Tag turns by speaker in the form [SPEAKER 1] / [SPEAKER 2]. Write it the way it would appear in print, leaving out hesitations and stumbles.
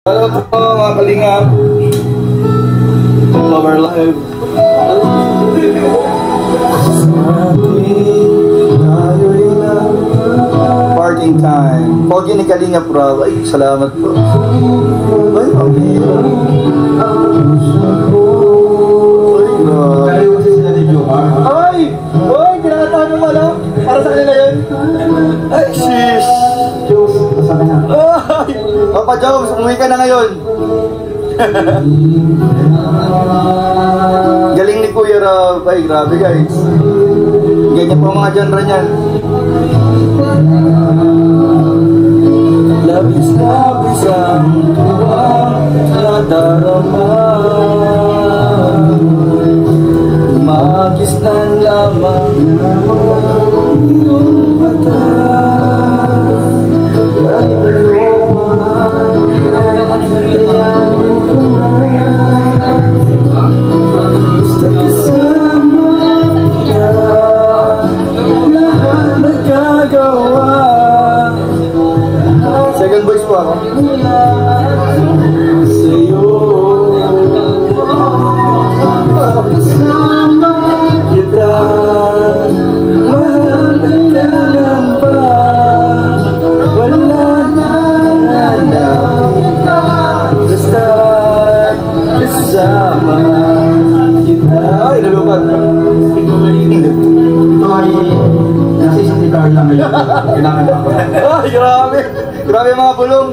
[SPEAKER 1] Hello po mga kalingap. Power Live. Parking time. Pogi ni Kalingap Rob. Ay, salamat po. Ay, okay. Ay! Ay! Kinakatahan mo lang? Para sa kanila yun? Ay, sis! Ay! Papa Jones, umuwi ka na ngayon. Galing ni Kuya Rob. Ay, grabe guys. Ganyan po ang mga genre niyan. Labis-labis ang tuwang nadarama. Magis na lamang iyong mata. Basta kasama ka, lahat nagagawa. Second voice po ako. Sa'yo kasama kita, mahal ka lang ba? Wala na basta kasama kita. Ay, nalukat.
[SPEAKER 2] Ito ay nasa isang tibar lang ngayon. Kailangan ako.
[SPEAKER 1] Ay, grabe. Grabe mga bulong.